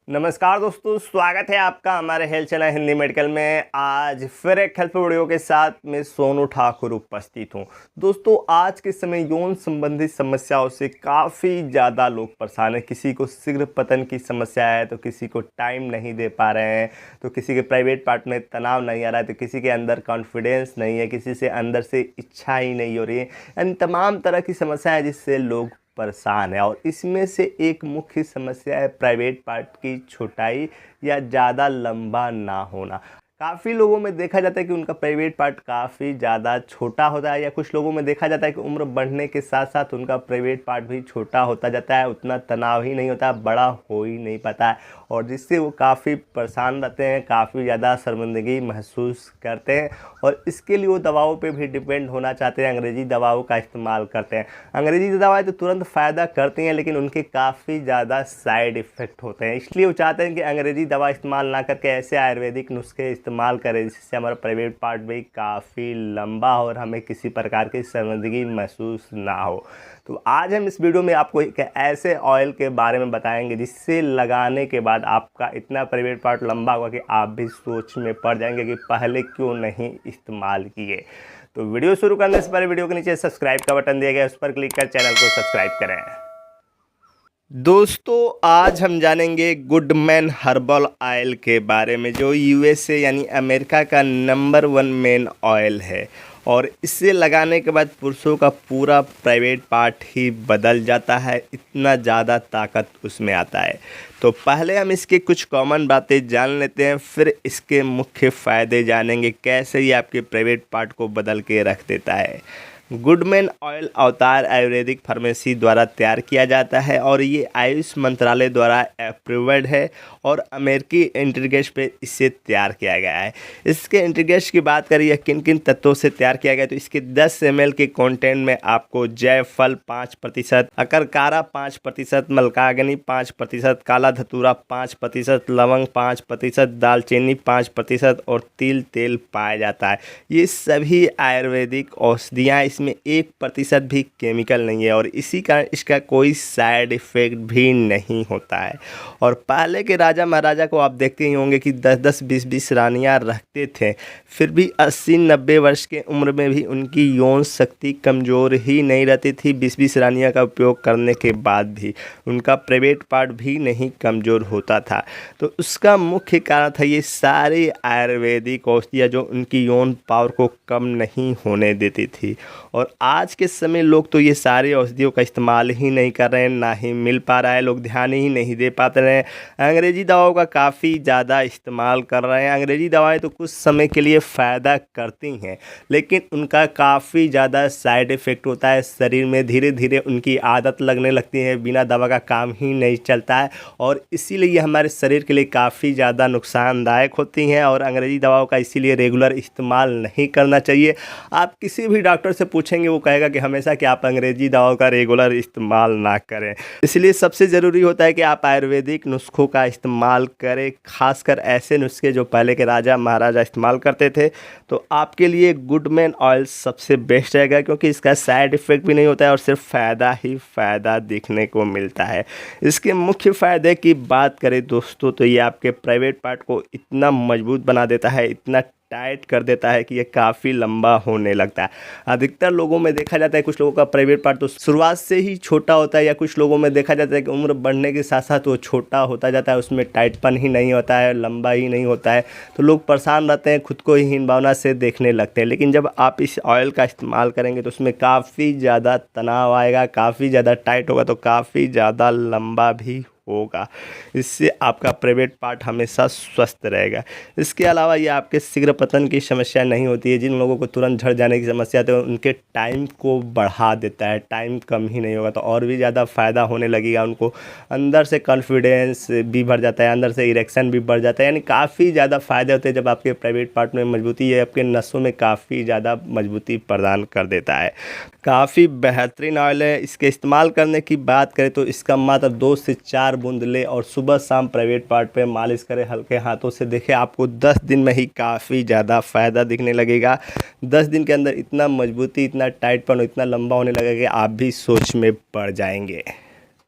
नमस्कार दोस्तों, स्वागत है आपका हमारे हेल्थ चैनल हिंदी मेडिकल में। आज फिर एक हेल्थ वीडियो के साथ मैं सोनू ठाकुर उपस्थित हूं। दोस्तों, आज के समय यौन संबंधी समस्याओं से काफ़ी ज़्यादा लोग परेशान हैं। किसी को शीघ्र पतन की समस्या है तो किसी को टाइम नहीं दे पा रहे हैं, तो किसी के प्राइवेट पार्ट में तनाव नहीं आ रहा है, तो किसी के अंदर कॉन्फिडेंस नहीं है, किसी से अंदर से इच्छा ही नहीं हो रही है। यानी तमाम तरह की समस्या है जिससे लोग परेशान है। और इसमें से एक मुख्य समस्या है प्राइवेट पार्ट की छोटाई या ज़्यादा लंबा ना होना। काफ़ी लोगों में देखा जाता है कि उनका प्राइवेट पार्ट काफ़ी ज़्यादा छोटा होता है, या कुछ लोगों में देखा जाता है कि उम्र बढ़ने के साथ साथ उनका प्राइवेट पार्ट भी छोटा होता जाता है, उतना तनाव ही नहीं होता, बड़ा हो ही नहीं पाता है, और जिससे वो काफ़ी परेशान रहते हैं, काफ़ी ज़्यादा शर्मिंदगी महसूस करते हैं। और इसके लिए वो दवाओं पे भी डिपेंड होना चाहते हैं, अंग्रेज़ी दवाओं का इस्तेमाल करते हैं। अंग्रेज़ी दवाएं तो तुरंत फ़ायदा करती हैं, लेकिन उनके काफ़ी ज़्यादा साइड इफ़ेक्ट होते हैं। इसलिए वो चाहते हैं कि अंग्रेज़ी दवा इस्तेमाल ना करके ऐसे आयुर्वेदिक नुस्खे इस्तेमाल करें जिससे हमारा प्राइवेट पार्ट भी काफ़ी लंबा हो और हमें किसी प्रकार की शर्मिंदगी महसूस ना हो। तो आज हम इस वीडियो में आपको एक ऐसे ऑयल के बारे में बताएंगे जिससे लगाने के बाद आपका इतना प्राइवेट पार्ट लंबा होगा कि आप भी सोच में पड़ जाएंगे कि पहले क्यों नहीं इस्तेमाल किए। तो वीडियो शुरू करने से पहले वीडियो के नीचे सब्सक्राइब का बटन दिया गया है, उस पर क्लिक कर चैनल को सब्सक्राइब करें। दोस्तों, आज हम जानेंगे गुडमैन हर्बल ऑयल के बारे में, जो यूएसए यानी अमेरिका का नंबर 1 मेन ऑयल है। और इसे लगाने के बाद पुरुषों का पूरा प्राइवेट पार्ट ही बदल जाता है, इतना ज़्यादा ताकत उसमें आता है। तो पहले हम इसके कुछ कॉमन बातें जान लेते हैं, फिर इसके मुख्य फ़ायदे जानेंगे, कैसे ये आपके प्राइवेट पार्ट को बदल के रख देता है। गुडमैन ऑयल अवतार आयुर्वेदिक फार्मेसी द्वारा तैयार किया जाता है और ये आयुष मंत्रालय द्वारा अप्रूव्ड है और अमेरिकी इंटीग्रेट्स पे इसे तैयार किया गया है। इसके इंटीग्रेट्स की बात करें, किन किन तत्वों से तैयार किया गया है, तो इसके 10 ml के कंटेंट में आपको जायफल 5%, अकरकारा 5%, मलकागनी 5%, काला धतूरा 5%, लवंग 5%, दालचीनी 5% और तिल तेल पाया जाता है। ये सभी आयुर्वेदिक औषधियाँ, इसमें 1% भी केमिकल नहीं है और इसी कारण इसका कोई साइड इफ़ेक्ट भी नहीं होता है। और पहले के राजा महाराजा को आप देखते ही होंगे कि 10-10, 20-20 रानियाँ रखते थे, फिर भी 80-90 वर्ष के उम्र में भी उनकी यौन शक्ति कमज़ोर ही नहीं रहती थी। 20-20 रानियाँ का उपयोग करने के बाद भी उनका प्राइवेट पार्ट भी नहीं कमज़ोर होता था। तो उसका मुख्य कारण था ये सारी आयुर्वेदिक औषधियाँ जो उनकी यौन पावर को कम नहीं होने देती थी। और आज के समय लोग तो ये सारी औषधियों का इस्तेमाल ही नहीं कर रहे हैं, ना ही मिल पा रहा है, लोग ध्यान ही नहीं दे पाते हैं। अंग्रेज़ी दवाओं का काफ़ी ज़्यादा इस्तेमाल कर रहे हैं। अंग्रेज़ी दवाएं तो कुछ समय के लिए फ़ायदा करती हैं, लेकिन उनका काफ़ी ज़्यादा साइड इफ़ेक्ट होता है। शरीर में धीरे धीरे उनकी आदत लगने लगती है, बिना दवा का काम ही नहीं चलता है, और इसीलिए ये हमारे शरीर के लिए काफ़ी ज़्यादा नुकसानदायक होती हैं। और अंग्रेज़ी दवाओं का इसीलिए रेगुलर इस्तेमाल नहीं करना चाहिए। आप किसी भी डॉक्टर से पूछेंगे, वो कहेगा कि हमेशा कि आप अंग्रेज़ी दवाओं का रेगुलर इस्तेमाल ना करें। इसलिए सबसे ज़रूरी होता है कि आप आयुर्वेदिक नुस्खों का इस्तेमाल करें, खासकर ऐसे नुस्खे जो पहले के राजा महाराजा इस्तेमाल करते थे। तो आपके लिए गुडमैन ऑयल सबसे बेस्ट रहेगा, क्योंकि इसका साइड इफ़ेक्ट भी नहीं होता है और सिर्फ फ़ायदा ही फ़ायदा देखने को मिलता है। इसके मुख्य फ़ायदे की बात करें दोस्तों, तो ये आपके प्राइवेट पार्ट को इतना मजबूत बना देता है, इतना टाइट कर देता है कि ये काफ़ी लंबा होने लगता है। अधिकतर लोगों में देखा जाता है, कुछ लोगों का प्राइवेट पार्ट तो शुरुआत से ही छोटा होता है, या कुछ लोगों में देखा जाता है कि उम्र बढ़ने के साथ साथ वो छोटा होता जाता है, उसमें टाइटपन ही नहीं होता है, लंबा ही नहीं होता है। तो लोग परेशान रहते हैं, खुद को ही हीन भावना से देखने लगते हैं। लेकिन जब आप इस ऑयल का इस्तेमाल करेंगे तो उसमें काफ़ी ज़्यादा तनाव आएगा, काफ़ी ज़्यादा टाइट होगा, तो काफ़ी ज़्यादा लंबा भी होगा। इससे आपका प्राइवेट पार्ट हमेशा स्वस्थ रहेगा। इसके अलावा ये आपके शीघ्र पतन की समस्या नहीं होती है। जिन लोगों को तुरंत झड़ जाने की समस्या है, उनके टाइम को बढ़ा देता है, टाइम कम ही नहीं होगा तो और भी ज़्यादा फ़ायदा होने लगेगा उनको। अंदर से कॉन्फिडेंस भी बढ़ जाता है, अंदर से इरेक्शन भी बढ़ जाता है, यानी काफ़ी ज़्यादा फ़ायदे होते हैं जब आपके प्राइवेट पार्ट में मजबूती है, आपके नसों में काफ़ी ज़्यादा मजबूती प्रदान कर देता है। काफ़ी बेहतरीन ऑयल है। इसके इस्तेमाल करने की बात करें तो इसका मात्र 2 से 4 बूंद ले और सुबह शाम प्राइवेट पार्ट पे मालिश करें हल्के हाथों से। देखें, आपको 10 दिन में ही काफ़ी ज़्यादा फ़ायदा दिखने लगेगा। 10 दिन के अंदर इतना मजबूती, इतना टाइटपन, इतना लंबा होने लगेगा कि आप भी सोच में पड़ जाएंगे।